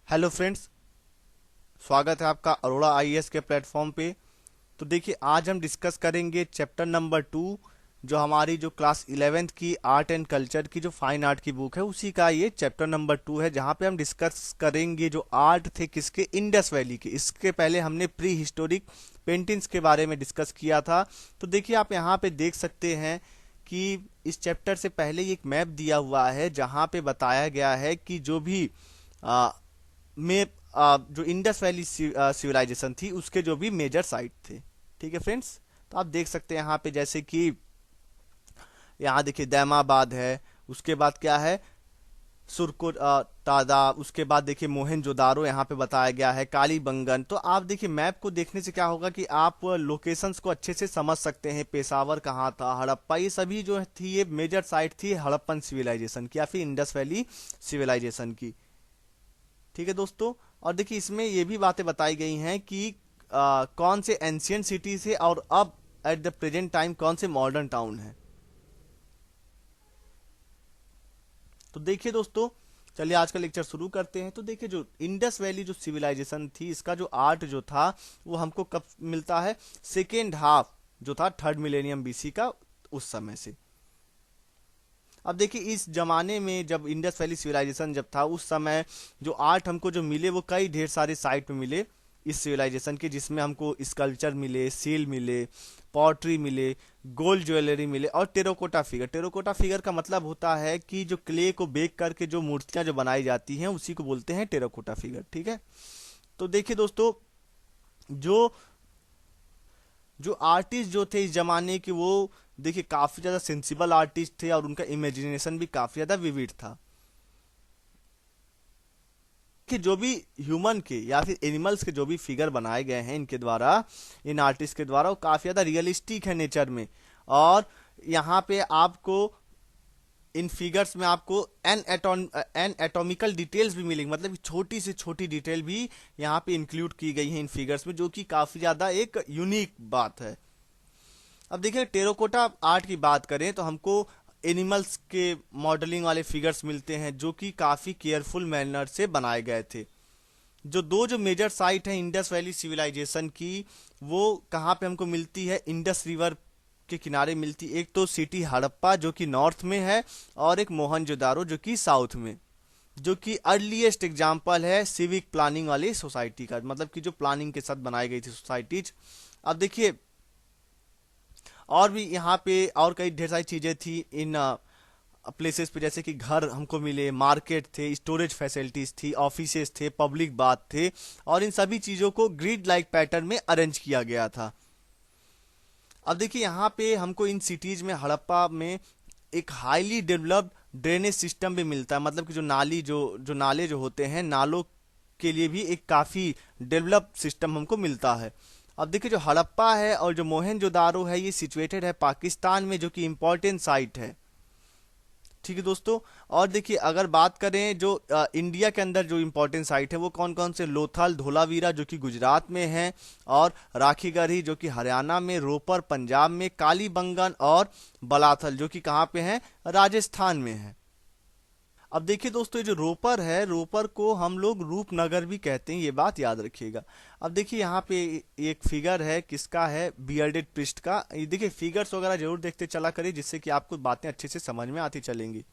Hello friends, स्वागत है आपका अरोड़ा आईएएस के प्लेटफॉर्म पे। तो देखिए, आज हम डिस्कस करेंगे चैप्टर नंबर 2, जो हमारी जो क्लास 11th की आर्ट एंड कल्चर की जो फाइन आर्ट की बुक है उसी का ये चैप्टर नंबर 2 है, जहाँ पे हम डिस्कस करेंगे जो आर्ट थे किसके, इंडस वैली के। इसके पहले हमने प्री हिस्टोरिक पेंटिंग्स के बारे में डिस्कस किया था। तो देखिए, आप यहाँ पे देख सकते हैं कि इस चैप्टर से पहले ही एक मैप दिया हुआ है जहाँ पे बताया गया है कि जो भी में जो इंडस वैली सिविलाइजेशन थी उसके जो भी मेजर साइट थे। ठीक है फ्रेंड्स, तो आप देख सकते हैं यहाँ पे, जैसे कि यहाँ देखिए दैमाबाद है, उसके बाद क्या है, सुरकुट तादा, उसके बाद देखिए मोहनजोदारो यहाँ पे बताया गया है, कालीबंगन। तो आप देखिए मैप को देखने से क्या होगा कि आप लोकेशंस को अच्छे से समझ सकते हैं। पेशावर कहाँ था, हड़प्पा, ये सभी जो थी ये मेजर साइट थी हड़प्पन सिविलाइजेशन की या फिर इंडस वैली सिविलाइजेशन की। ठीक है दोस्तों, और देखिए इसमें ये भी बातें बताई गई हैं कि कौन से एंशियंट सिटी से और अब एट द प्रेजेंट टाइम कौन से मॉडर्न टाउन है। तो देखिए दोस्तों, चलिए आज का लेक्चर शुरू करते हैं। तो देखिए, जो इंडस वैली जो सिविलाइजेशन थी इसका जो आर्ट जो था वो हमको कब मिलता है, सेकेंड हाफ जो था थर्ड मिलेनियम बीसी का, उस समय से। अब देखिए इस जमाने में जब इंडस वैली सिविलाइजेशन जब था उस समय जो आर्ट हमको जो मिले वो कई ढेर सारे साइट में मिले इस सिविलाइजेशन के, जिसमें हमको स्कल्पचर मिले, सील मिले, पॉटरी मिले, गोल्ड ज्वेलरी मिले और टेराकोटा फिगर। टेराकोटा फिगर का मतलब होता है कि जो क्ले को बेक करके जो मूर्तियां जो बनाई जाती हैं उसी को बोलते हैं टेराकोटा फिगर। ठीक है, तो देखिए दोस्तों, जो जो आर्टिस्ट जो थे इस जमाने के, वो देखिए काफी ज्यादा सेंसिबल आर्टिस्ट थे और उनका इमेजिनेशन भी काफी ज्यादा विविड था। कि जो भी ह्यूमन के या फिर एनिमल्स के जो भी फिगर बनाए गए हैं इनके द्वारा, इन आर्टिस्ट के द्वारा, वो काफी ज्यादा रियलिस्टिक है नेचर में। और यहाँ पे आपको इन फिगर्स में आपको एन एटॉमिकल डिटेल्स भी मिलेंगी, मतलब कि छोटी से छोटी डिटेल भी यहाँ पे इंक्लूड की गई है इन फिगर्स में, जो कि काफी ज्यादा एक यूनिक बात है। अब देखिए टेराकोटा आर्ट की बात करें तो हमको एनिमल्स के मॉडलिंग वाले फिगर्स मिलते हैं जो कि काफी केयरफुल मैनर से बनाए गए थे। जो दो जो मेजर साइट है इंडस वैली सिविलाइजेशन की, वो कहाँ पे हमको मिलती है, इंडस रिवर के किनारे मिलती। एक तो सिटी हड़प्पा जो कि नॉर्थ में है, और एक मोहनजोदारो जो कि साउथ में, जो कि अर्लीस्ट एग्जाम्पल है सिविक प्लानिंग वाली सोसाइटी का, मतलब कि जो प्लानिंग के साथ बनाई गई थी सोसाइटीज। अब देखिए और भी यहाँ पे और कई ढेर सारी चीजें थी इन प्लेसेस पे, जैसे कि घर हमको मिले, मार्केट थे, स्टोरेज फैसिलिटीज थी, ऑफिसेस थे, पब्लिक बाथ थे, और इन सभी चीजों को ग्रिड लाइक पैटर्न में अरेंज किया गया था। अब देखिए यहाँ पे हमको इन सिटीज में, हड़प्पा में, एक हाईली डेवलप्ड ड्रेनेज सिस्टम भी मिलता है, मतलब कि जो नाली जो नाले जो होते हैं, नालों के लिए भी एक काफी डेवलप सिस्टम हमको मिलता है। अब देखिए जो हड़प्पा है और जो मोहनजोदारो है ये सिचुएटेड है पाकिस्तान में, जो कि इम्पोर्टेंट साइट है। ठीक है दोस्तों, और देखिए अगर बात करें जो इंडिया के अंदर जो इम्पोर्टेंट साइट है वो कौन कौन से, लोथल, धोलावीरा जो कि गुजरात में है, और राखीगढ़ी जो कि हरियाणा में, रोपर पंजाब में, कालीबंगन और बलाथल जो कि कहाँ पे है, राजस्थान में है। अब देखिए दोस्तों, ये जो रोपर है, रोपर को हम लोग रूपनगर भी कहते हैं, ये बात याद रखिएगा। अब देखिए यहाँ पे एक फिगर है, किसका है, बियर्डेड प्रिस्ट का। ये देखिए फिगर्स वगैरह जरूर देखते चला करिए, जिससे कि आपको बातें अच्छे से समझ में आती चलेंगी।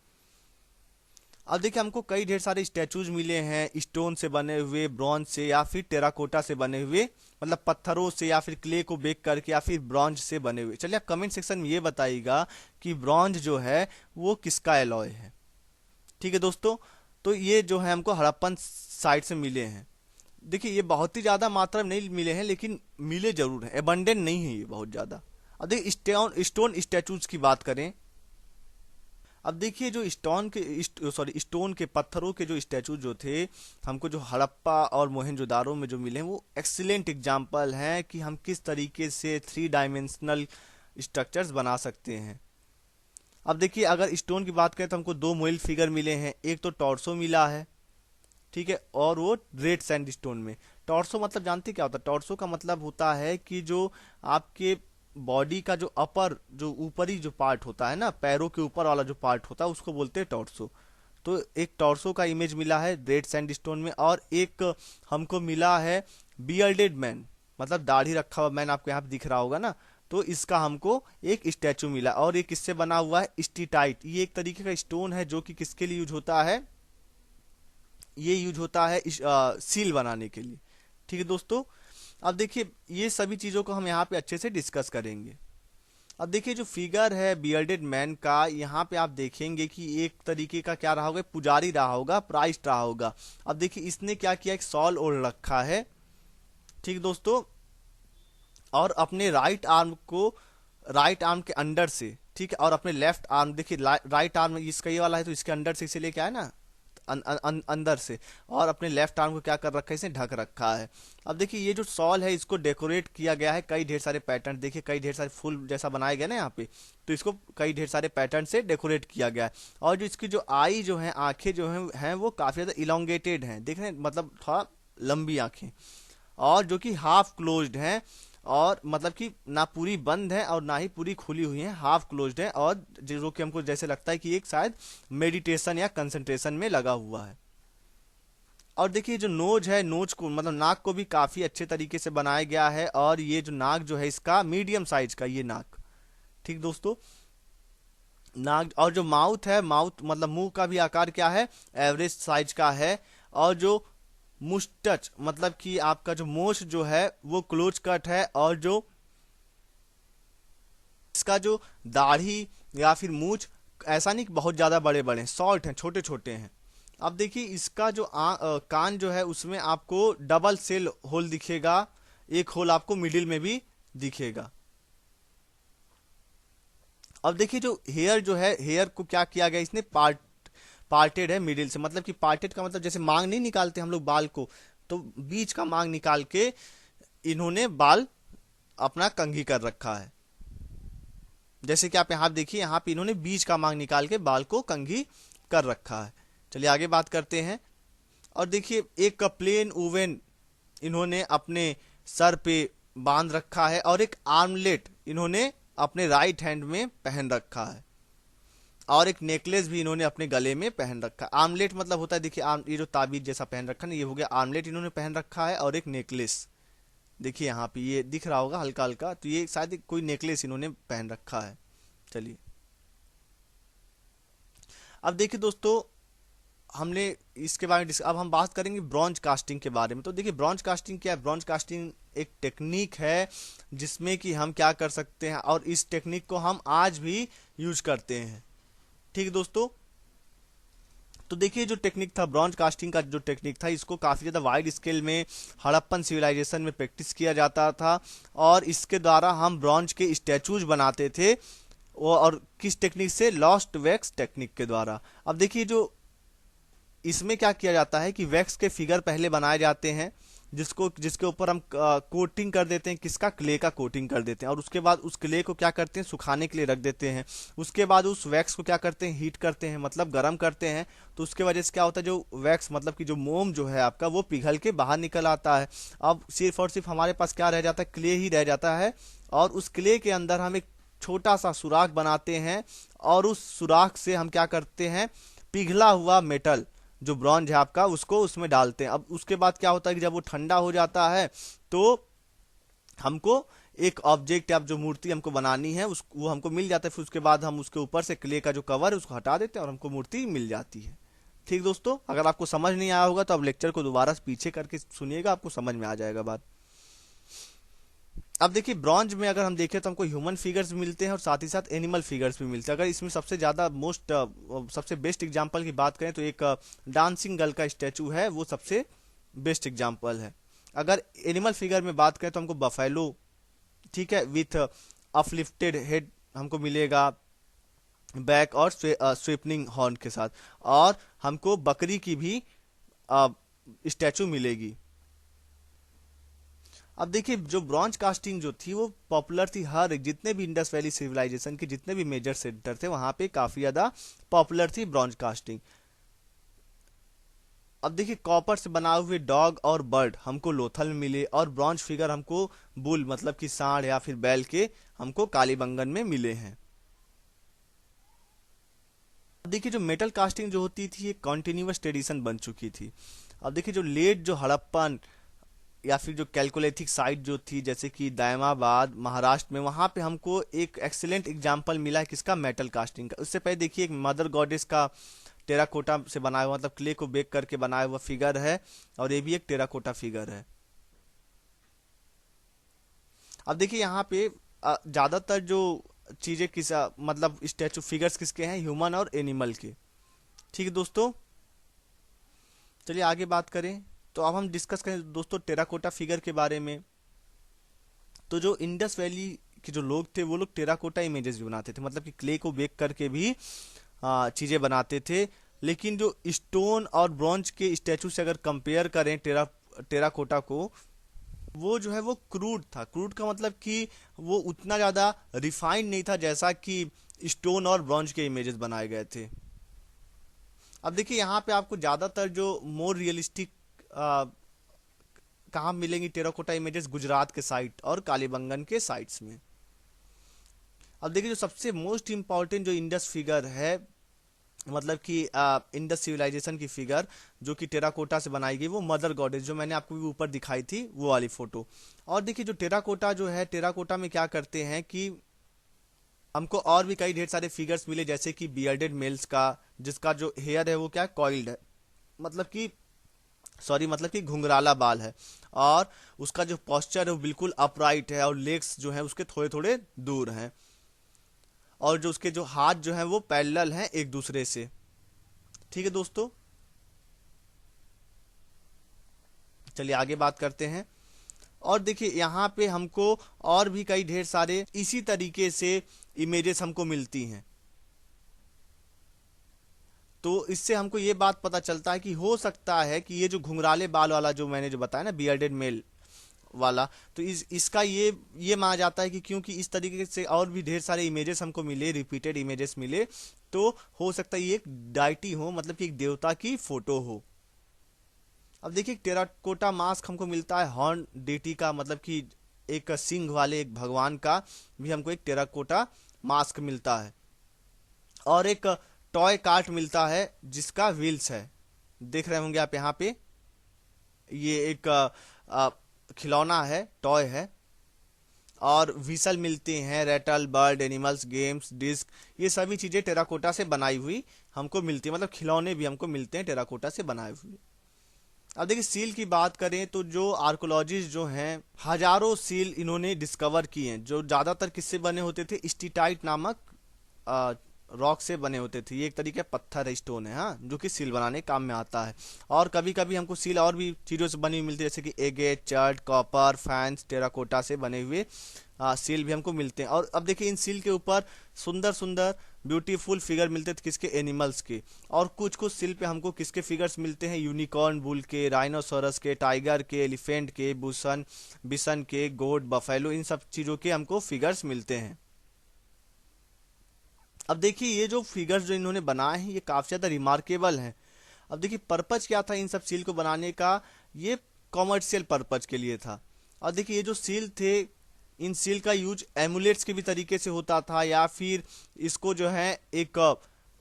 अब देखिए हमको कई ढेर सारे स्टैचूज मिले हैं, स्टोन से बने हुए, ब्रॉन्ज से या फिर टेराकोटा से बने हुए, मतलब पत्थरों से या फिर क्ले को बेक करके या फिर ब्रॉन्ज से बने हुए। चलिए आप कमेंट सेक्शन में ये बताइएगा कि ब्रॉन्ज जो है वो किसका एलॉय है। ठीक है दोस्तों, तो ये जो है हमको हड़प्पन साइड से मिले हैं। देखिए ये बहुत ही ज्यादा मात्रा में नहीं मिले हैं, लेकिन मिले जरूर हैं, एबंडेंट नहीं है ये बहुत ज्यादा। अब देखिए स्टोन स्टोन स्टैचूज की बात करें। अब देखिए जो स्टोन के पत्थरों के जो स्टैचू जो थे हमको जो हड़प्पा और मोहनजोदारो में जो मिले हैं, वो एक्सीलेंट एग्जाम्पल हैं कि हम किस तरीके से थ्री डायमेंशनल स्ट्रक्चर्स बना सकते हैं। अब देखिए अगर स्टोन की बात करें तो हमको दो मोइल फिगर मिले हैं, एक तो टॉर्सो मिला है, ठीक है, और वो रेड सैंड स्टोन में। टॉर्सो मतलब जानते क्या होता है, टॉर्सो का मतलब होता है कि जो आपके बॉडी का जो अपर, जो ऊपरी जो पार्ट होता है ना, पैरों के ऊपर वाला जो पार्ट होता है उसको बोलते हैं टॉर्सो। तो एक टॉर्सो का इमेज मिला है रेड सैंडस्टोन में, और एक हमको मिला है बियर्डेड मैन, मतलब दाढ़ी रखा हुआ मैन, आपको यहाँ पे दिख रहा होगा ना। तो इसका हमको एक स्टैचू मिला, और ये किससे बना हुआ है, स्टीटाइट। ये एक तरीके का स्टोन है जो कि किसके लिए यूज होता है, ये यूज होता है सील बनाने के लिए। ठीक है दोस्तों, अब देखिए ये सभी चीज़ों को हम यहाँ पे अच्छे से डिस्कस करेंगे। अब देखिए जो फिगर है बियर्डेड मैन का, यहाँ पे आप देखेंगे कि एक तरीके का क्या रहा होगा, पुजारी रहा होगा, प्राइस्ट रहा होगा। अब देखिए इसने क्या किया, एक सॉल ओढ़ रखा है, ठीक दोस्तों, और अपने राइट आर्म के अंडर से, ठीक है, और अपने लेफ्ट आर्म, देखिए राइट आर्म इसका ये वाला है तो इसके अंडर से इसे लेके आया ना, अंदर से, और अपने लेफ्ट आर्म को क्या कर रखा है, इसने ढक रखा है। अब देखिए ये जो सॉल है इसको डेकोरेट किया गया है कई ढेर सारे पैटर्न, देखिए कई ढेर सारे फूल जैसा बनाया गया ना यहाँ पे, तो इसको कई ढेर सारे पैटर्न से डेकोरेट किया गया है। और जो इसकी जो आई जो है, आंखें जो हैं वो काफी ज्यादा इलोंगेटेड हैं, देख रहे हैं, मतलब थोड़ा लंबी आंखें, और जो कि हाफ क्लोज्ड हैं, और मतलब कि ना पूरी बंद है और ना ही पूरी खुली हुई है, हाफ क्लोज्ड है, और जो कि हमको जैसे लगता है कि एक शायद मेडिटेशन या कंसंट्रेशन में लगा हुआ है। और देखिए जो नोज है, नोज को मतलब नाक को भी काफी अच्छे तरीके से बनाया गया है, और ये जो नाक जो है इसका मीडियम साइज का ये नाक, ठीक दोस्तों, नाक। और जो माउथ है, माउथ मतलब मुंह का भी आकार क्या है, एवरेज साइज का है। और जो मुस्टच मतलब कि आपका जो मोश जो है वो क्लोज कट है, और जो इसका जो दाढ़ी या फिर मूछ ऐसा नहीं कि बहुत ज्यादा बड़े बड़े, शॉर्ट हैं, छोटे छोटे हैं। अब देखिए इसका जो कान जो है उसमें आपको डबल सेल होल दिखेगा, एक होल आपको मिडिल में भी दिखेगा। अब देखिए जो हेयर जो है, हेयर को क्या किया गया, इसने पार्टेड है मिडिल से, मतलब कि पार्टेड का मतलब जैसे मांग नहीं निकालते हम लोग बाल को, तो बीच का मांग निकाल के इन्होंने बाल अपना कंघी कर रखा है। जैसे कि आप यहाँ देखिए, यहाँ पे इन्होंने बीच का मांग निकाल के बाल को कंघी कर रखा है। चलिए आगे बात करते हैं। और देखिए एक प्लेन ओवन इन्होंने अपने सर पे बांध रखा है, और एक आर्मलेट इन्होंने अपने राइट हैंड में पहन रखा है, और एक नेकलेस भी इन्होंने अपने गले में पहन रखा है। आर्मलेट मतलब होता है, देखिए ये जो ताबीज जैसा पहन रखा है ना, ये हो गया आर्मलेट इन्होंने पहन रखा है, और एक नेकलेस देखिए यहाँ पे ये दिख रहा होगा हल्का हल्का, तो ये शायद कोई नेकलेस इन्होंने पहन रखा है। चलिए अब देखिए दोस्तों, हमने इसके बारे में अब हम बात करेंगे ब्रॉन्ज कास्टिंग के बारे में। तो देखिए ब्रॉन्ज कास्टिंग क्या है, ब्रॉन्ज कास्टिंग एक टेक्निक है जिसमें कि हम क्या कर सकते हैं, और इस टेक्निक को हम आज भी यूज करते हैं, ठीक है दोस्तों। तो देखिए जो टेक्निक था ब्रॉन्ज कास्टिंग का, जो टेक्निक था इसको काफी ज्यादा वाइड स्केल में हड़प्पन सिविलाइजेशन में प्रैक्टिस किया जाता था, और इसके द्वारा हम ब्रॉन्ज के स्टैचूज बनाते थे, और किस टेक्निक से, लॉस्ट वैक्स टेक्निक के द्वारा। अब देखिए जो इसमें क्या किया जाता है कि वैक्स के फिगर पहले बनाए जाते हैं, जिसके ऊपर हम कोटिंग कर देते हैं, किसका, क्ले का कोटिंग कर देते हैं, और उसके बाद उस क्ले को क्या करते हैं, सुखाने के लिए रख देते हैं। उसके बाद उस वैक्स को क्या करते हैं, हीट करते हैं, मतलब गर्म करते हैं। तो उसके वजह से क्या होता है, जो वैक्स मतलब कि जो मोम जो है आपका वो पिघल के बाहर निकल आता है। अब सिर्फ और सिर्फ हमारे पास क्या रह जाता है, क्ले ही रह जाता है, और उस क्ले के अंदर हम एक छोटा सा सुराख बनाते हैं, और उस सुराख से हम क्या करते हैं, पिघला हुआ मेटल जो ब्रॉन्ज है आपका उसको उसमें डालते हैं। अब उसके बाद क्या होता है कि जब वो ठंडा हो जाता है तो हमको एक ऑब्जेक्ट या जो मूर्ति हमको बनानी है वो हमको मिल जाता है। फिर उसके बाद हम उसके ऊपर से क्ले का जो कवर है उसको हटा देते हैं और हमको मूर्ति मिल जाती है। ठीक दोस्तों, अगर आपको समझ नहीं आया होगा तो अब लेक्चर को दोबारा पीछे करके सुनिएगा, आपको समझ में आ जाएगा बात। अब देखिए ब्रॉन्ज में अगर हम देखें तो हमको ह्यूमन फिगर्स मिलते हैं और साथ ही साथ एनिमल फिगर्स भी मिलते हैं। अगर इसमें सबसे ज्यादा सबसे बेस्ट एग्जांपल की बात करें तो एक डांसिंग गर्ल का स्टैचू है, वो सबसे बेस्ट एग्जांपल है। अगर एनिमल फिगर में बात करें तो हमको बफेलो, ठीक है, विथ अपलिफ्टेड हेड हमको मिलेगा, बैक और स्वीपनिंग हॉर्न के साथ, और हमको बकरी की भी स्टैचू मिलेगी। अब देखिए जो ब्रॉन्ज कास्टिंग जो थी वो पॉपुलर थी, हर जितने भी इंडस वैली सिविलाइजेशन के जितने भी मेजर सेंटर थे वहां पे काफी ज्यादा पॉपुलर थी ब्रॉन्ज कास्टिंग। अब देखिए कॉपर से बना हुए डॉग और बर्ड हमको लोथल में मिले, और ब्रॉन्ज फिगर हमको बुल मतलब कि सांड या फिर बैल के हमको कालीबंगन में मिले हैं। देखिए जो मेटल कास्टिंग जो होती थी ये कॉन्टिन्यूअस ट्रेडिशन बन चुकी थी। अब देखिए जो लेट जो हड़प्पन या फिर जो कैलकोलिथिक साइट जो थी जैसे कि दायमाबाद महाराष्ट्र में, वहाँ पे हमको एक एक्सीलेंट एग्जाम्पल मिला है किसका, मेटल कास्टिंग का। उससे पहले देखिए एक मदर गॉडेस का टेराकोटा से बनाया हुआ, मतलब क्ले को बेक करके बनाया हुआ फिगर है, और ये भी एक टेराकोटा फिगर है। अब देखिए यहाँ पे ज्यादातर जो चीजें मतलब स्टैचू फिगर्स किसके हैं, ह्यूमन और एनिमल के। ठीक है दोस्तों, चलिए आगे बात करें। तो अब हम डिस्कस करें दोस्तों टेराकोटा फिगर के बारे में। तो जो इंडस वैली के जो लोग थे वो लोग टेराकोटा इमेजेस भी बनाते थे, मतलब कि क्ले को बेक करके भी चीजें बनाते थे। लेकिन जो स्टोन और ब्रॉन्ज के स्टैचू से अगर कंपेयर करें टेराकोटा को, वो जो है वो क्रूड था। क्रूड का मतलब कि वो उतना ज़्यादा रिफाइंड नहीं था जैसा कि स्टोन और ब्रॉन्ज के इमेजेस बनाए गए थे। अब देखिए यहाँ पे आपको ज़्यादातर जो मोर रियलिस्टिक कहाँ मिलेंगी टेराकोटा इमेजेस, गुजरात के साइट और कालीबंगन के साइट्स में। अब देखिए जो सबसे मोस्ट इम्पॉर्टेंट जो इंडस फिगर है, मतलब कि इंडस सिविलाइजेशन की फिगर जो कि टेराकोटा से बनाई गई, वो मदर गॉडेस जो मैंने आपको भी ऊपर दिखाई थी वो वाली फोटो। और देखिए जो टेराकोटा जो है, टेराकोटा में क्या करते हैं कि हमको और भी कई ढेर सारे फिगर्स मिले, जैसे कि बियर्डेड मेल्स का, जिसका जो हेयर है वो क्या कॉइल्ड है, मतलब कि मतलब कि घुंघराला बाल है, और उसका जो पोस्चर है वो बिल्कुल अपराइट है, और लेग्स जो है उसके थोड़े थोड़े दूर हैं, और जो उसके जो हाथ जो है वो पैरेलल हैं एक दूसरे से। ठीक है दोस्तों, चलिए आगे बात करते हैं। और देखिए यहाँ पे हमको और भी कई ढेर सारे इसी तरीके से इमेजेस हमको मिलती हैं। तो इससे हमको ये बात पता चलता है कि हो सकता है कि ये जो घुंघराले बाल वाला जो मैंने जो बताया ना, बियर्डेड मेल वाला, तो इसका ये माना जाता है कि क्योंकि इस तरीके से और भी ढेर सारे इमेजेस हमको मिले, रिपीटेड इमेजेस मिले, तो हो सकता है ये एक डाइटी हो, मतलब कि एक देवता की फोटो हो। अब देखिए टेराकोटा मास्क हमको मिलता है हॉर्न डेटी का, मतलब कि एक सिंह वाले एक भगवान का भी हमको एक टेराकोटा मास्क मिलता है। और एक टॉय कार्ट मिलता है जिसका व्हील्स है, देख रहे होंगे आप यहाँ पे, ये एक खिलौना है, टॉय है। और व्हीसल मिलते हैं, rattle, bird, animals, games, disc, ये सभी चीजें टेराकोटा से बनाई हुई हमको मिलती है, मतलब खिलौने भी हमको मिलते हैं टेराकोटा से बनाए हुए। अब देखिए सील की बात करें तो जो आर्कोलॉजिस्ट जो हैं, हजारों सील इन्होंने डिस्कवर किए हैं, जो ज्यादातर किससे बने होते थे, स्टीटाइट नामक रॉक से बने होते थे। ये एक तरीके का पत्थर है, स्टोन है, हाँ, जो कि सील बनाने काम में आता है। और कभी कभी हमको सील और भी चीज़ों से बनी हुई मिलती है, जैसे कि agate, chert, copper, fans, terracotta से बने हुए सील भी हमको मिलते हैं। और अब देखिए इन सील के ऊपर सुंदर सुंदर ब्यूटीफुल फिगर मिलते थे किसके, एनिमल्स के। और कुछ कुछ सील पे हमको किसके फिगर्स मिलते हैं, यूनिकॉर्न, बुल के, राइनोसोरस के, टाइगर के, एलिफेंट के, बिसन के, गोट, बफेलो, इन सब चीज़ों के हमको फिगर्स मिलते हैं। अब देखिए ये जो फिगर्स जो इन्होंने बनाए हैं ये काफी ज्यादा रिमार्केबल हैं। अब देखिए पर्पज क्या था इन सब सील को बनाने का, ये कॉमर्शियल पर्पज के लिए था। और देखिए ये जो सील थे, इन सील का यूज एमुलेट्स के भी तरीके से होता था, या फिर इसको जो है एक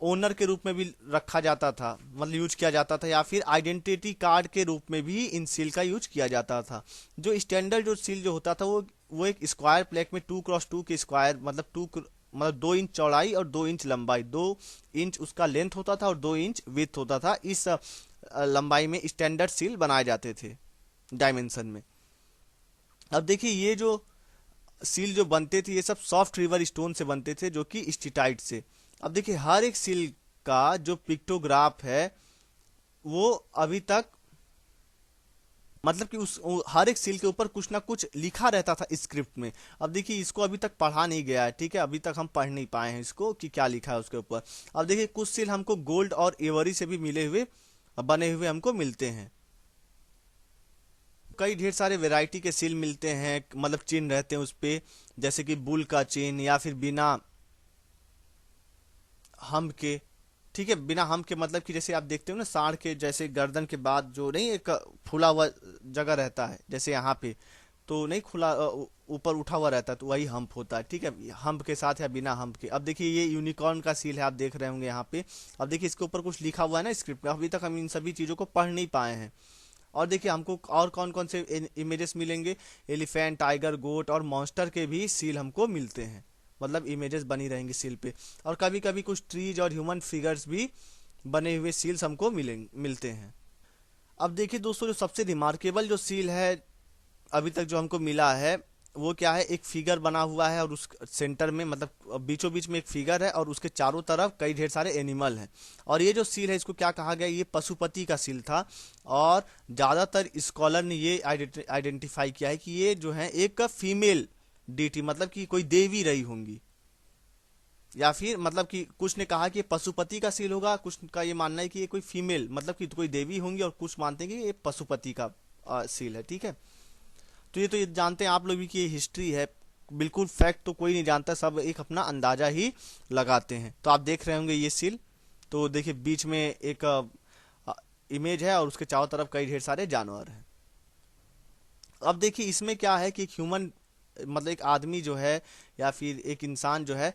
ओनर के रूप में भी रखा जाता था, मतलब यूज किया जाता था, या फिर आइडेंटिटी कार्ड के रूप में भी इन सील का यूज किया जाता था। जो स्टैंडर्ड जो सील जो होता था वो एक स्क्वायर प्लेट में 2x2 के स्क्वायर, मतलब 2 इंच चौड़ाई और 2 इंच लंबाई, 2 इंच उसका लेंथ होता था और 2 इंच विड्थ होता था। इस लंबाई में स्टैंडर्ड सील बनाए जाते थे डायमेंशन में। अब देखिए ये जो सील जो बनते थे ये सब सॉफ्ट रिवर स्टोन से बनते थे, जो कि स्टीटाइट से। अब देखिए हर एक सील का जो पिक्टोग्राफ है वो अभी तक, मतलब कि हर एक सील के ऊपर कुछ ना कुछ लिखा रहता था स्क्रिप्ट में। अब देखिए इसको अभी तक पढ़ा नहीं गया है, ठीक है, अभी तक हम पढ़ नहीं पाए हैं इसको कि क्या लिखा है उसके ऊपर। अब देखिए कुछ सील हमको गोल्ड और एवरी से भी मिले हुए बने हुए हमको मिलते हैं। कई ढेर सारे वैरायटी के सील मिलते हैं, मतलब चिन्ह रहते हैं उस पे, जैसे कि बुल का चिन्ह, या फिर बिना हम के, ठीक है, बिना हम के, मतलब कि जैसे आप देखते हो ना सांड के जैसे गर्दन के बाद जो नहीं एक फूला हुआ जगह रहता है, जैसे यहाँ पे तो नहीं खुला ऊपर उठा हुआ रहता है तो वही हम्प होता है, ठीक है, हम्प के साथ या बिना हम्प के। अब देखिए ये यूनिकॉर्न का सील है, आप देख रहे होंगे यहाँ पे। अब देखिए इसके ऊपर कुछ लिखा हुआ है ना स्क्रिप्ट में, अभी तक हम इन सभी चीज़ों को पढ़ नहीं पाए हैं। और देखिए हमको और कौन कौन से इमेजेस मिलेंगे, एलिफेंट, टाइगर, गोट और मॉन्स्टर के भी सील हमको मिलते हैं, मतलब इमेजेस बनी रहेंगी सील पे। और कभी कभी कुछ ट्रीज और ह्यूमन फिगर्स भी बने हुए सील्स हमको मिलते हैं। अब देखिए दोस्तों, जो सबसे रिमार्केबल जो सील है अभी तक जो हमको मिला है वो क्या है, एक फिगर बना हुआ है और उस सेंटर में, मतलब बीचों बीच में एक फिगर है और उसके चारों तरफ कई ढेर सारे एनिमल हैं। और ये जो सील है इसको क्या कहा गया, ये पशुपति का सील था। और ज़्यादातर स्कॉलर ने ये आइडेंटिफाई किया है कि ये जो है एक फीमेल डीटी, मतलब कि कोई देवी रही होंगी, या फिर मतलब कि कुछ ने कहा कि ये पशुपति का सील होगा, कुछ का ये मानना है कि ये कोई फीमेल मतलब कि कोई देवी होंगी, और कुछ मानते हैं कि ये पशुपति का सील है, ठीक है। तो ये जानते हैं आप लोग भी कि ये हिस्ट्री है, बिल्कुल फैक्ट तो कोई नहीं जानता, सब एक अपना अंदाजा ही लगाते हैं। तो आप देख रहे होंगे ये सील, तो देखिए बीच में एक इमेज है और उसके चारों तरफ कई ढेर सारे जानवर हैं। अब देखिए इसमें क्या है कि एक ह्यूमन, मतलब एक आदमी जो है या फिर एक इंसान जो है,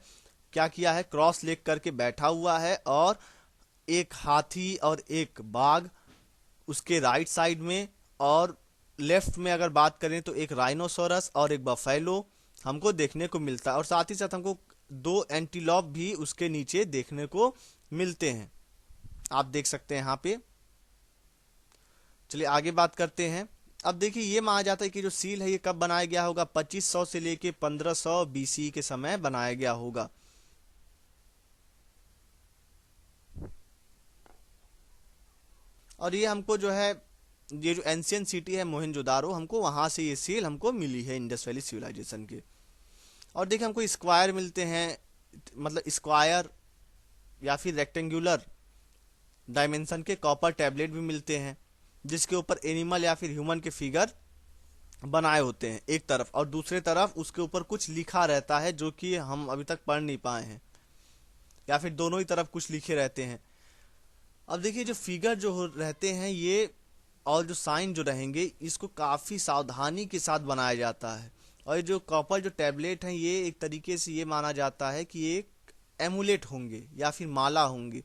क्या किया है, क्रॉस लेग करके बैठा हुआ है, और एक हाथी और एक बाघ उसके राइट साइड में, और लेफ्ट में अगर बात करें तो एक राइनोसोरस और एक बफेलो हमको देखने को मिलता है। और साथ ही साथ हमको दो एंटीलॉप भी उसके नीचे देखने को मिलते हैं, आप देख सकते हैं यहाँ पे। चलिए आगे बात करते हैं। अब देखिए ये माना जाता है कि जो सील है ये कब बनाया गया होगा, 2500 से लेके 1500 बीसी के समय बनाया गया होगा। और ये हमको जो है, ये जो एंशियन सिटी है मोहनजोदारो, हमको वहां से ये सील हमको मिली है, इंडस वैली सिविलाइजेशन के। और देखिए हमको स्क्वायर मिलते हैं, मतलब स्क्वायर या फिर रेक्टेंगुलर डायमेंशन के कॉपर टैबलेट भी मिलते हैं, जिसके ऊपर एनिमल या फिर ह्यूमन के फिगर बनाए होते हैं एक तरफ, और दूसरे तरफ उसके ऊपर कुछ लिखा रहता है जो कि हम अभी तक पढ़ नहीं पाए हैं, या फिर दोनों ही तरफ कुछ लिखे रहते हैं। अब देखिए जो फिगर जो रहते हैं ये, और जो साइन जो रहेंगे, इसको काफ़ी सावधानी के साथ बनाया जाता है। और ये जो कॉपर जो टैबलेट हैं ये एक तरीके से ये माना जाता है कि ये एक एमुलेट होंगे या फिर माला होंगे।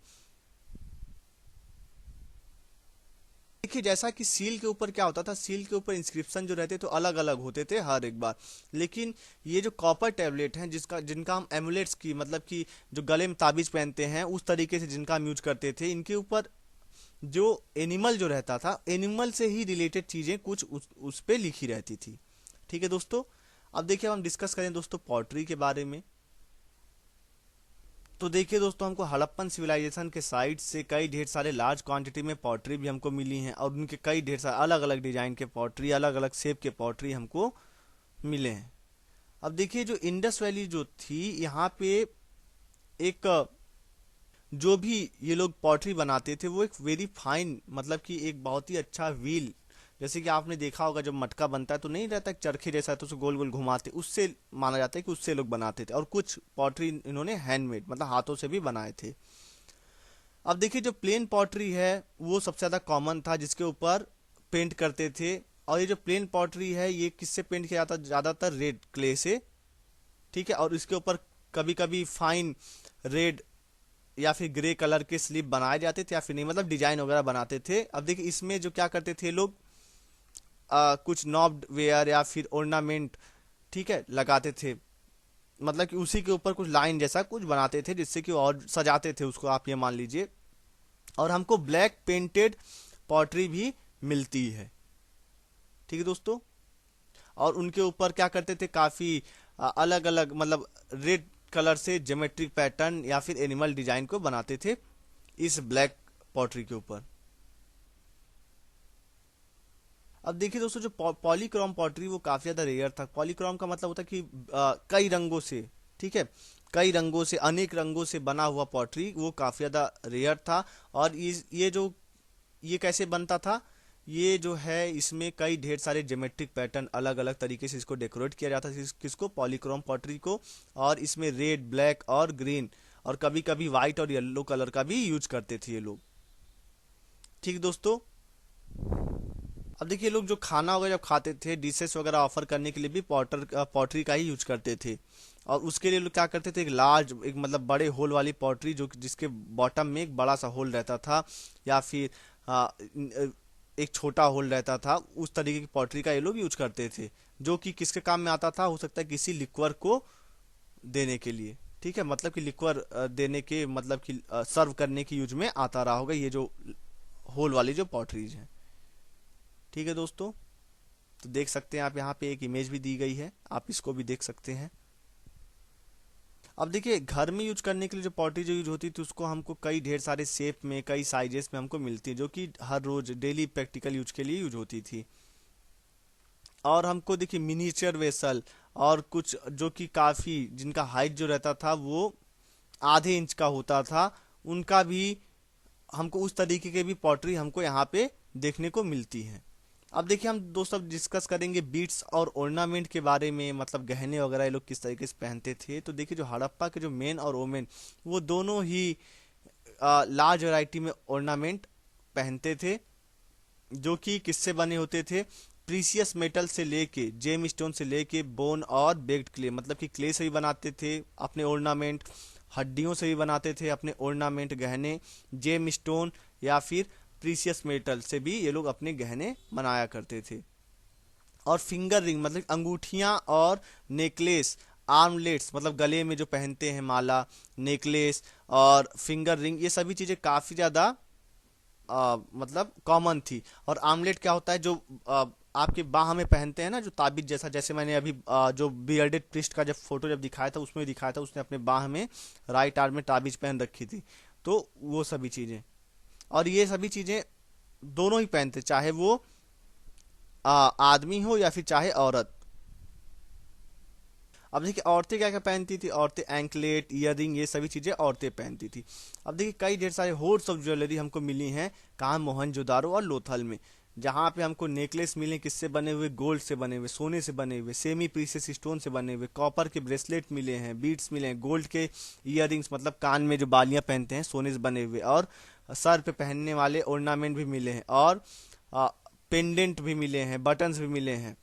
देखिए जैसा कि सील के ऊपर क्या होता था, सील के ऊपर इंस्क्रिप्शन जो रहते तो अलग अलग होते थे हर एक बार, लेकिन ये जो कॉपर टैबलेट हैं जिनका हम एमुलेट्स की, मतलब कि जो गले में ताबीज पहनते हैं उस तरीके से जिनका हम यूज करते थे, इनके ऊपर जो एनिमल जो रहता था, एनिमल से ही रिलेटेड चीजें कुछ उस पे लिखी रहती थी, ठीक है दोस्तों। अब देखिए हम डिस्कस करें दोस्तों पॉटरी के बारे में। तो देखिए दोस्तों, हमको हड़प्पन सिविलाइजेशन के साइड से कई ढेर सारे लार्ज क्वांटिटी में पॉटरी भी हमको मिली हैं, और उनके कई ढेर सारे अलग अलग डिजाइन के पॉटरी, अलग अलग शेप के पॉटरी हमको मिले हैं। अब देखिए जो इंडस वैली जो थी, यहाँ पे एक जो भी ये लोग पॉटरी बनाते थे वो एक वेरी फाइन, मतलब कि एक बहुत ही अच्छा व्हील, जैसे कि आपने देखा होगा जब मटका बनता है तो नहीं रहता चरखे जैसा, तो उसे गोल गोल घुमाते, उससे माना जाता है कि उससे लोग बनाते थे। और कुछ पॉटरी इन्होंने हैंडमेड, मतलब हाथों से भी बनाए थे। अब देखिए जो प्लेन पॉटरी है वो सबसे ज़्यादा कॉमन था, जिसके ऊपर पेंट करते थे। और ये जो प्लेन पॉटरी है ये किससे पेंट किया जाता, ज़्यादातर रेड क्ले से, ठीक है। और इसके ऊपर कभी कभी फाइन रेड या फिर ग्रे कलर के स्लिप बनाए जाते थे, या फिर नहीं, मतलब डिजाइन वगैरह बनाते थे। अब देखिए इसमें जो क्या करते थे लोग, कुछ नॉब्ड वेयर या फिर ऑर्नामेंट, ठीक है, लगाते थे, मतलब कि उसी के ऊपर कुछ लाइन जैसा कुछ बनाते थे जिससे कि और सजाते थे उसको, आप ये मान लीजिए। और हमको ब्लैक पेंटेड पॉटरी भी मिलती है, ठीक है दोस्तों। और उनके ऊपर क्या करते थे, काफी अलग अलग, मतलब रेड कलर से ज्योमेट्रिक पैटर्न या फिर एनिमल डिजाइन को बनाते थे इस ब्लैक पॉटरी के ऊपर। अब देखिए दोस्तों, जो पॉलीक्रोम पॉटरी वो काफी ज्यादा रेयर था। पॉलीक्रोम का मतलब होता है कि कई रंगों से, ठीक है, कई रंगों से, अनेक रंगों से बना हुआ पॉटरी वो काफी ज्यादा रेयर था। और ये कैसे बनता था, ये जो है इसमें कई ढेर सारे ज्योमेट्रिक पैटर्न, अलग अलग तरीके से इसको डेकोरेट किया जाता था, किसको, पॉलीक्रोम पॉटरी को। और इसमें रेड, ब्लैक और ग्रीन, और कभी कभी व्हाइट और येलो कलर का भी यूज करते थे ये लोग, ठीक दोस्तों। अब देखिए लोग जो खाना वगैरह जब खाते थे, डिशेस वगैरह ऑफर करने के लिए भी पॉटरी का ही यूज करते थे। और उसके लिए लोग क्या करते थे, एक लार्ज, एक मतलब बड़े होल वाली पॉटरी, जो जिसके बॉटम में एक बड़ा सा होल रहता था, या फिर एक छोटा होल रहता था, उस तरीके की पॉटरी का ये लोग यूज करते थे। जो कि किसके काम में आता था, हो सकता है किसी लिक्वर को देने के लिए। ठीक है, मतलब कि लिक्वर देने के, मतलब कि सर्व करने की यूज में आता रहा होगा ये जो होल वाली जो पॉटरीज हैं। ठीक है दोस्तों, तो देख सकते हैं आप, यहाँ पे एक इमेज भी दी गई है, आप इसको भी देख सकते हैं। अब देखिए घर में यूज करने के लिए जो पॉटरी जो यूज होती थी, उसको हमको कई ढेर सारे शेप में, कई साइजेस में हमको मिलती है, जो कि हर रोज डेली प्रैक्टिकल यूज के लिए यूज होती थी। और हमको देखिए मिनिएचर वेसल, और कुछ जो कि काफी, जिनका हाइट जो रहता था वो आधे इंच का होता था, उनका भी हमको उस तरीके के भी पॉटरी हमको यहाँ पे देखने को मिलती है। अब देखिए हम दोस्तों अब डिस्कस करेंगे बीट्स और ऑर्नामेंट के बारे में, मतलब गहने वगैरह ये लोग किस तरीके से पहनते थे। तो देखिए जो हड़प्पा के जो मेन और वोमेन, वो दोनों ही लार्ज वैरायटी में ऑर्नामेंट पहनते थे, जो कि किससे बने होते थे, प्रीसियस मेटल से लेके, जेम स्टोन से लेके, बोन और बेक्ड क्ले, मतलब कि क्ले से भी बनाते थे अपने ऑर्नामेंट, हड्डियों से भी बनाते थे अपने ऑर्नामेंट गहने, जेम स्टोन या फिर प्रीसियस मेटल से भी ये लोग अपने गहने बनाया करते थे। और फिंगर रिंग, मतलब अंगूठियां और नेकलेस, आर्मलेट्स, मतलब गले में जो पहनते हैं माला, नेकलेस और फिंगर रिंग, ये सभी चीजें काफी ज्यादा मतलब कॉमन थी। और आर्मलेट क्या होता है, जो आपके बाह में पहनते हैं ना, जो ताबीज जैसा, जैसे मैंने अभी जो बियर्डेड प्रिस्ट का जब फोटो जब दिखाया था, उसमें दिखाया था उसने अपने बाह में, राइट आर्म में ताबीज पहन रखी थी। तो वो सभी चीजें, और ये सभी चीजें दोनों ही पहनते, चाहे वो आदमी हो या फिर चाहे औरत। अब देखिए औरतें क्या क्या पहनती थी, औरतें एंकलेट, ईयरिंग, ये सभी चीजें औरतें पहनती थी। अब देखिए कई ढेर सारे होर्ड्स ऑफ ज्वेलरी हमको मिली हैं, कहाँ, मोहनजोदारो और लोथल में। जहाँ पे हमको नेकलेस मिले किससे बने हुए, गोल्ड से बने हुए, सोने से बने हुए, सेमी प्रीशियस स्टोन से बने हुए, कॉपर के ब्रेसलेट मिले हैं, बीड्स मिले हैं, गोल्ड के ईयरिंग्स, मतलब कान में जो बालियां पहनते हैं सोने से बने हुए, और सर पे पहनने वाले ऑर्नामेंट भी मिले हैं, और पेंडेंट भी मिले हैं, बटन्स भी मिले हैं,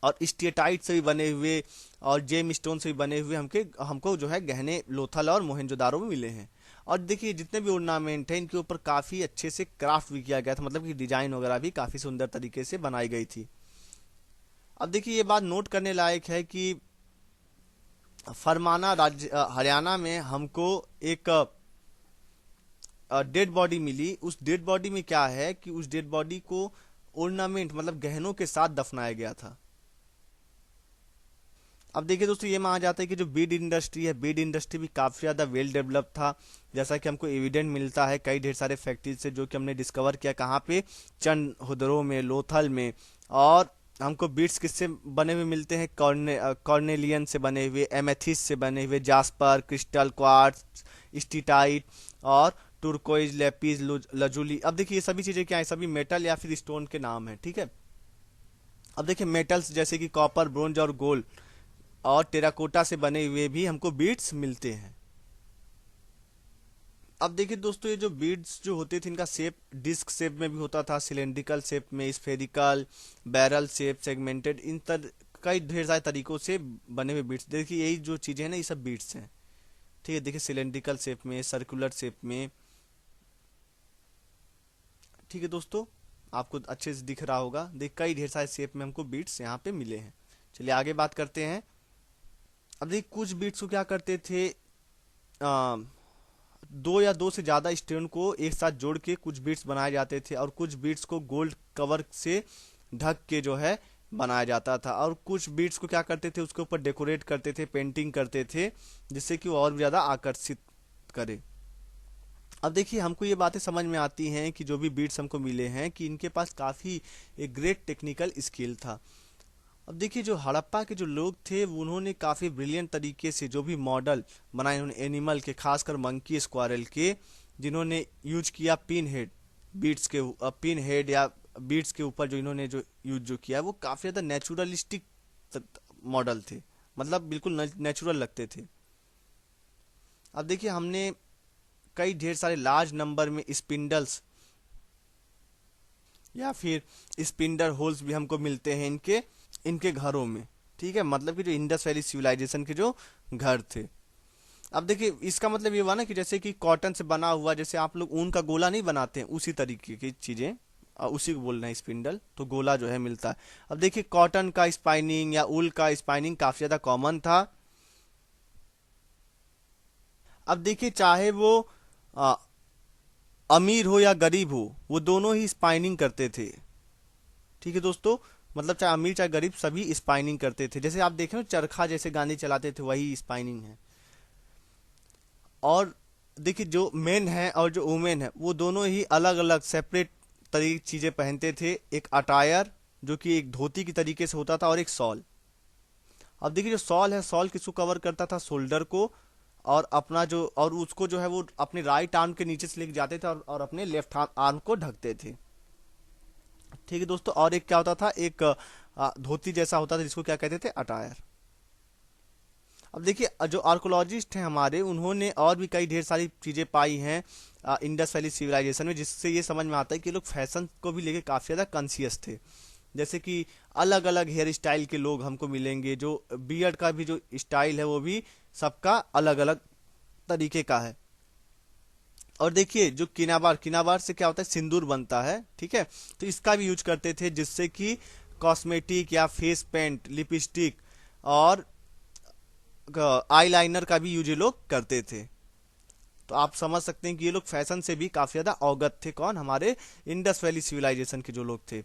और स्टेटाइट से भी बने हुए और जेम स्टोन से भी बने हुए हमको जो है गहने लोथल और मोहनजोदारो में मिले हैं। और देखिए जितने भी ऑर्नामेंट हैं, इनके ऊपर काफी अच्छे से क्राफ्ट भी किया गया था, मतलब कि डिजाइन वगैरह भी काफी सुंदर तरीके से बनाई गई थी। अब देखिए ये बात नोट करने लायक है कि फरमाना राज्य, हरियाणा में हमको एक डेड बॉडी मिली। उस डेड बॉडी में क्या है कि उस डेड बॉडी को ऑर्नामेंट, मतलब गहनों के साथ दफनाया गया था। अब देखिए दोस्तों ये माना जाता है कि जो बीड इंडस्ट्री है, बीड इंडस्ट्री भी काफ़ी ज़्यादा वेल डेवलप था, जैसा कि हमको एविडेंट मिलता है कई ढेर सारे फैक्ट्रीज से, जो कि हमने डिस्कवर किया कहाँ पे, चंद हुदरों में, लोथल में। और हमको बीड्स किससे बने हुए मिलते हैं, कॉर्नेलियन से बने हुए, एमेथिस से बने हुए, जास्पर, क्रिस्टल, क्वार्ट्ज, स्टीटाइट और टुर्कोइज, लेपिस, लजुली। अब देखिए ये सभी चीज़ें क्या है, सभी मेटल या फिर स्टोन के नाम है। ठीक है, अब देखिए मेटल्स जैसे कि कॉपर, ब्रोंज और गोल्ड और टेराकोटा से बने हुए भी हमको बीड्स मिलते हैं। अब देखिए दोस्तों ये जो बीड्स जो होते थे, इनका शेप डिस्क शेप में भी होता था, सिलेंड्रिकल शेप में, स्फेरिकल, बैरल शेप, सेगमेंटेड, कई ढेर सारे तरीकों से बने हुए बीड्स। देखिए यही जो चीजें हैं ना, ये सब बीड्स हैं। ठीक है, देखिए सिलेंड्रिकल शेप में, सर्कुलर शेप में। ठीक है दोस्तों, आपको अच्छे से दिख रहा होगा, देख कई ढेर सारे शेप में हमको बीड्स यहाँ पे मिले हैं। चलिए आगे बात करते हैं। अब देखिए कुछ बीट्स को क्या करते थे, दो या दो से ज्यादा स्टोन को एक साथ जोड़ के कुछ बीट्स बनाए जाते थे, और कुछ बीट्स को गोल्ड कवर से ढक के जो है बनाया जाता था, और कुछ बीट्स को क्या करते थे, उसके ऊपर डेकोरेट करते थे, पेंटिंग करते थे, जिससे कि वो और भी ज्यादा आकर्षित करे। अब देखिए हमको ये बातें समझ में आती हैं कि जो भी बीट्स हमको मिले हैं, कि इनके पास काफी एक ग्रेट टेक्निकल स्किल था। अब देखिए जो हड़प्पा के जो लोग थे, वो उन्होंने काफ़ी ब्रिलियंट तरीके से जो भी मॉडल बनाए उन्होंने एनिमल के, खासकर मंकी स्क्वारल के, जिन्होंने यूज किया पिन हेड, बीट्स के पिन हेड या बीट्स के ऊपर जो इन्होंने जो यूज जो किया, वो काफ़ी ज़्यादा नेचुरलिस्टिक मॉडल थे, मतलब बिल्कुल नेचुरल लगते थे। अब देखिए हमने कई ढेर सारे लार्ज नंबर में स्पिंडल्स या फिर स्पिंडल होल्स भी हमको मिलते हैं इनके इनके घरों में। ठीक है, मतलब कि जो इंडस वैली सिविलाइजेशन के जो घर थे। अब देखिए इसका मतलब ये हुआ ना कि जैसे कि कॉटन से बना हुआ, जैसे आप लोग ऊन का गोला नहीं बनाते हैं, उसी तरीके की चीजें, उसी को बोल रहे हैं स्पिंडल, तो गोला जो है मिलता है। अब देखिए कॉटन का स्पाइनिंग या ऊल का स्पाइनिंग काफी ज्यादा कॉमन था। अब देखिए चाहे वो आ, अमीर हो या गरीब हो, वो दोनों ही स्पाइनिंग करते थे। ठीक है दोस्तों, मतलब चाहे अमीर चाहे गरीब सभी स्पाइनिंग करते थे। जैसे आप देखें चरखा जैसे गांधी चलाते थे, वही स्पाइनिंग है। और देखिए जो मेन है और जो वुमेन है वो दोनों ही अलग अलग सेपरेट तरीके चीजें पहनते थे। एक अटायर जो कि एक धोती की तरीके से होता था, और एक शॉल। अब देखिए जो शॉल है, शॉल किसको कवर करता था, शोल्डर को, और अपना जो और उसको जो है वो अपने राइट आर्म के नीचे से लेके जाते थे, और अपने लेफ्ट आर्म को ढकते थे। ठीक है दोस्तों, और एक क्या होता था, एक धोती जैसा होता था जिसको क्या कहते थे, अटायर। अब देखिए जो आर्कोलॉजिस्ट हैं हमारे, उन्होंने और भी कई ढेर सारी चीजें पाई हैं इंडस वैली सिविलाइजेशन में, जिससे ये समझ में आता है कि लोग फैशन को भी लेके काफी ज्यादा कॉन्शियस थे। जैसे कि अलग अलग हेयर स्टाइल के लोग हमको मिलेंगे, जो बियर्ड का भी जो स्टाइल है वो भी सबका अलग अलग तरीके का है। और देखिए जो किनाबार, किनाबार से क्या होता है, सिंदूर बनता है। ठीक है, तो इसका भी यूज करते थे, जिससे कि कॉस्मेटिक या फेस पेंट, लिपस्टिक और आईलाइनर का भी यूज ये लोग करते थे। तो आप समझ सकते हैं कि ये लोग फैशन से भी काफी ज्यादा अवगत थे। कौन, हमारे इंडस वैली सिविलाइजेशन के जो लोग थे।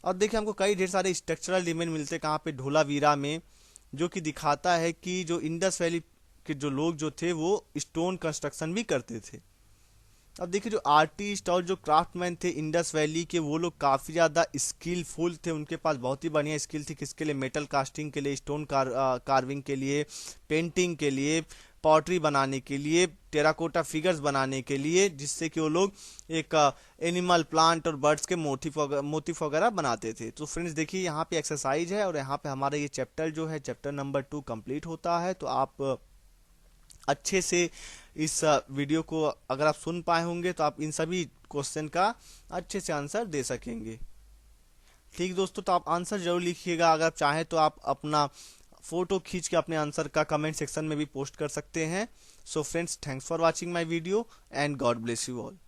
और देखिए हमको कई ढेर सारे स्ट्रक्चरल एलिमेंट मिलते हैं कहाँ पे, ढोलावीरा में, जो कि दिखाता है कि जो इंडस वैली के जो लोग जो थे वो स्टोन कंस्ट्रक्शन भी करते थे। अब देखिए जो आर्टिस्ट और जो क्राफ्टमैन थे इंडस वैली के, वो लोग काफी ज्यादा स्किलफुल थे। उनके पास बहुत ही बढ़िया स्किल थी, किसके लिए, मेटल कास्टिंग के लिए, स्टोन कार्विंग के लिए, पेंटिंग के लिए, पॉटरी बनाने के लिए, टेराकोटा फिगर्स बनाने के लिए, जिससे कि वो लोग एक एनिमल, प्लांट और बर्ड्स के मोटिफ वगैरह बनाते थे। तो फ्रेंड्स देखिए यहाँ पे एक्सरसाइज है, और यहाँ पे हमारा ये चैप्टर जो है, चैप्टर नंबर 2 कंप्लीट होता है। तो आप अच्छे से इस वीडियो को अगर आप सुन पाए होंगे तो आप इन सभी क्वेश्चन का अच्छे से आंसर दे सकेंगे। ठीक दोस्तों, तो आप आंसर जरूर लिखिएगा। अगर आप चाहें तो आप अपना फोटो खींच के अपने आंसर का कमेंट सेक्शन में भी पोस्ट कर सकते हैं। So friends, thanks for watching my video and God bless you all.